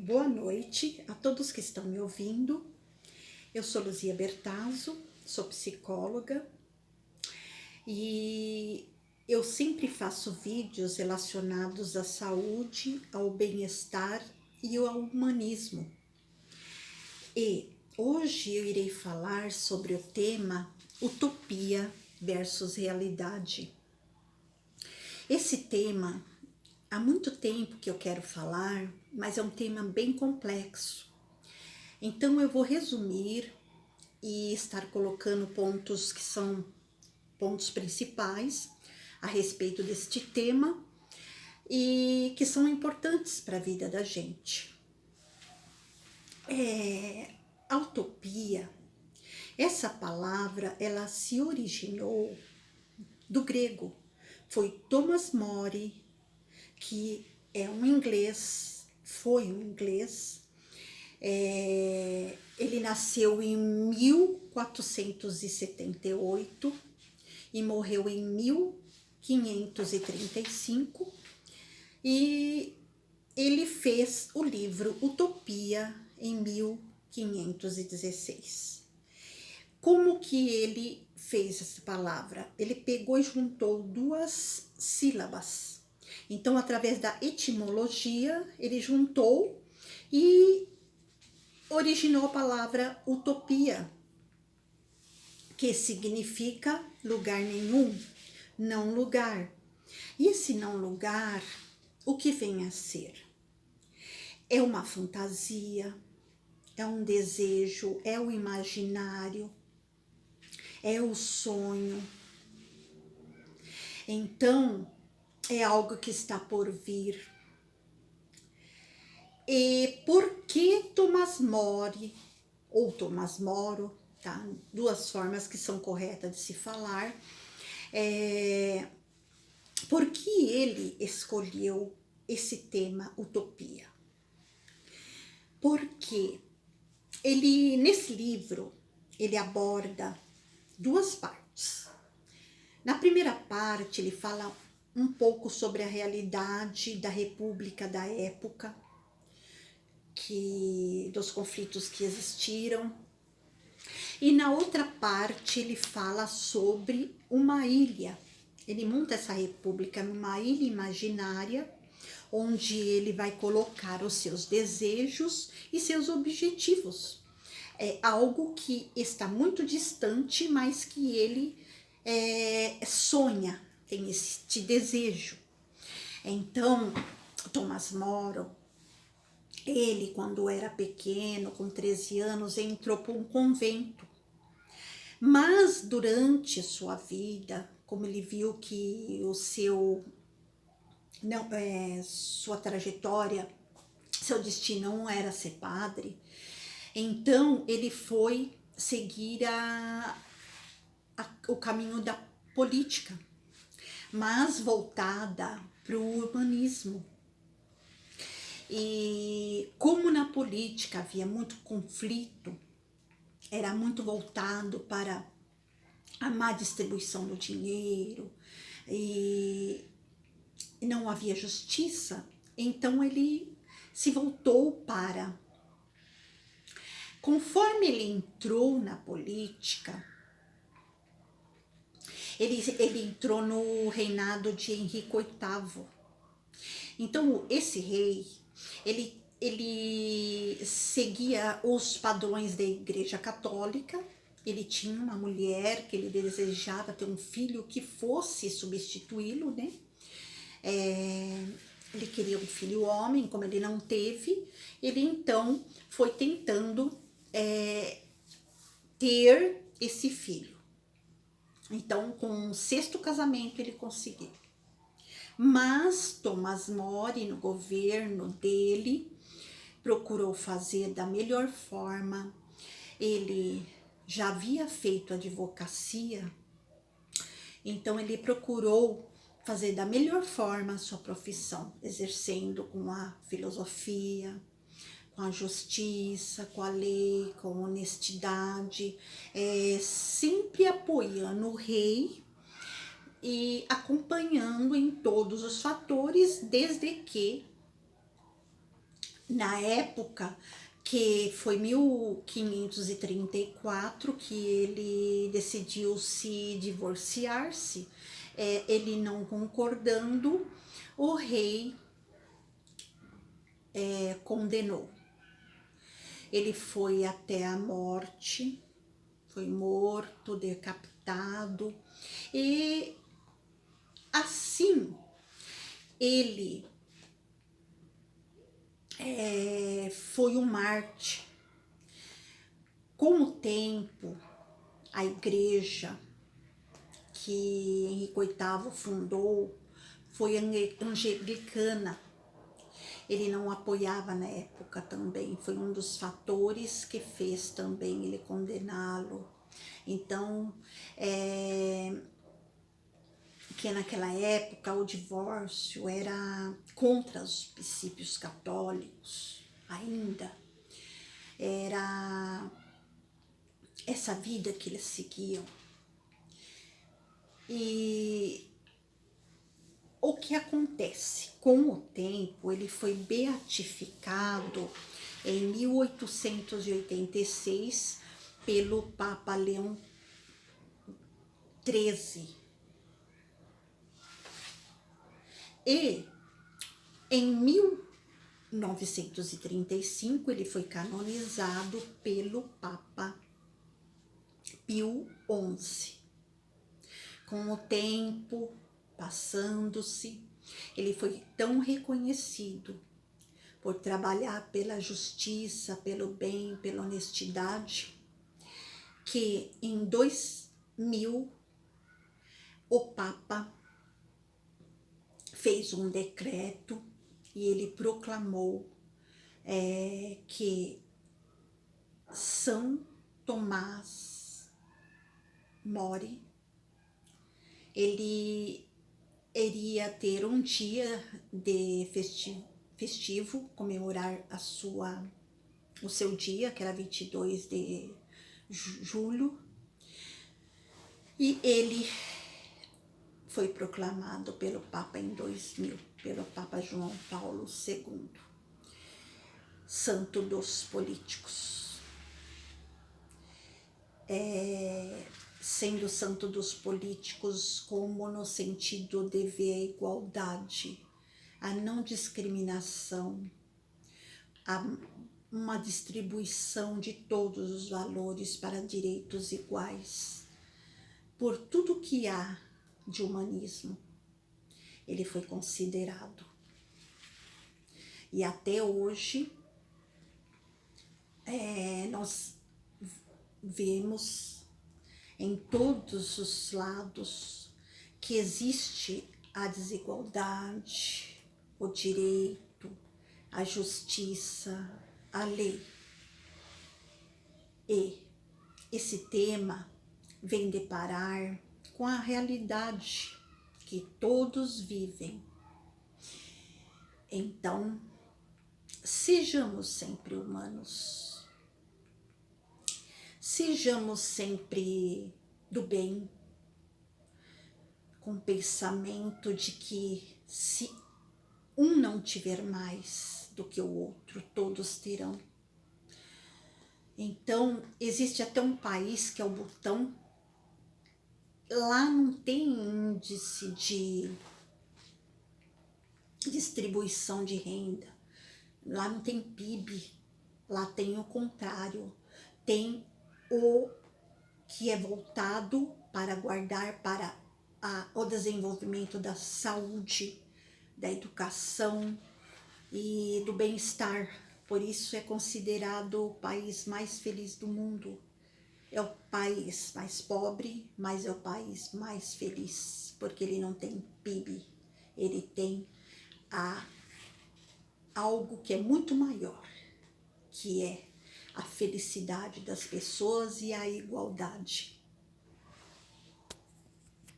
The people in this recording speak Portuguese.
Boa noite a todos que estão me ouvindo. Eu sou Luzia Bertazzo, sou psicóloga e eu sempre faço vídeos relacionados à saúde, ao bem-estar e ao humanismo. E hoje eu irei falar sobre o tema utopia versus realidade. Esse tema, há muito tempo que eu quero falar, mas é um tema bem complexo. Então eu vou resumir e estar colocando pontos que são pontos principais a respeito deste tema e que são importantes para a vida da gente. A utopia, essa palavra, ela se originou do grego. Foi Thomas More, que é um inglês, foi um inglês. Ele nasceu em 1478 e morreu em 1535 e ele fez o livro Utopia em 1516. Como que ele fez essa palavra? Ele pegou e juntou duas sílabas. Então, através da etimologia, ele juntou e originou a palavra utopia, que significa lugar nenhum, não lugar. E esse não lugar, o que vem a ser? É uma fantasia, é um desejo, é o imaginário, é o sonho. Então, é algo que está por vir. E por que Thomas More, ou Thomas Moro, tá? Duas formas que são corretas de se falar. Por que ele escolheu esse tema utopia? Porque ele, nesse livro, ele aborda duas partes. Na primeira parte, ele fala um pouco sobre a realidade da república da época, dos conflitos que existiram. E na outra parte, ele fala sobre uma ilha. Ele monta essa república numa ilha imaginária, onde ele vai colocar os seus desejos e seus objetivos. É algo que está muito distante, mas que ele sonha, tem este desejo. Então, Thomas More, ele, quando era pequeno, com 13 anos, entrou para um convento. Mas durante sua vida, como ele viu que sua trajetória, seu destino não era ser padre, então ele foi seguir o caminho da política, mas voltada para o humanismo. E como na política havia muito conflito, era muito voltado para a má distribuição do dinheiro e não havia justiça, então ele se voltou para... Conforme ele entrou na política, ele entrou no reinado de Henrique VIII. Então, esse rei, ele seguia os padrões da Igreja Católica. Ele tinha uma mulher que ele desejava ter um filho que fosse substituí-lo, né? Ele queria um filho homem, como ele não teve, ele então foi tentando ter esse filho. Então, com o sexto casamento, ele conseguiu. Mas Thomas More, no governo dele, procurou fazer da melhor forma. Ele já havia feito advocacia, então ele procurou fazer da melhor forma a sua profissão, exercendo com a filosofia, com a justiça, com a lei, com a honestidade, sempre apoiando o rei e acompanhando em todos os fatores, desde que na época que foi 1534 que ele decidiu se divorciar-se, ele não concordando, o rei condenou. Ele foi até a morte, foi morto, decapitado, e assim ele foi um mártir. Com o tempo, a igreja que Henrique VIII fundou foi anglicana. Ele não apoiava na época também, foi um dos fatores que fez também ele condená-lo. Então, que naquela época o divórcio era contra os princípios católicos ainda. Era essa vida que eles seguiam. E o que acontece? Com o tempo, ele foi beatificado em 1886 pelo Papa Leão XIII. E em 1935 ele foi canonizado pelo Papa Pio XI. Com o tempo passando-se, ele foi tão reconhecido por trabalhar pela justiça, pelo bem, pela honestidade, que em 2000 o Papa fez um decreto e ele proclamou que São Tomás More, ele iria ter um dia de festivo, comemorar o seu dia, que era 22 de julho, e ele foi proclamado pelo Papa em 2000, pelo Papa João Paulo II, santo dos políticos. Sendo santo dos políticos como no sentido de ver a igualdade, a não discriminação, uma distribuição de todos os valores para direitos iguais. Por tudo que há de humanismo, ele foi considerado. E até hoje, nós vemos em todos os lados que existe a desigualdade, o direito, a justiça, a lei. E esse tema vem deparar com a realidade que todos vivem. Então, sejamos sempre humanos. Sejamos sempre do bem, com pensamento de que se um não tiver mais do que o outro, todos terão. Então, existe até um país que é o Butão. Lá não tem índice de distribuição de renda, lá não tem PIB, lá tem o contrário, tem o que é voltado para guardar para o desenvolvimento da saúde, da educação e do bem-estar. Por isso é considerado o país mais feliz do mundo. É o país mais pobre, mas é o país mais feliz, porque ele não tem PIB, ele tem algo que é muito maior, que é a felicidade das pessoas e a igualdade.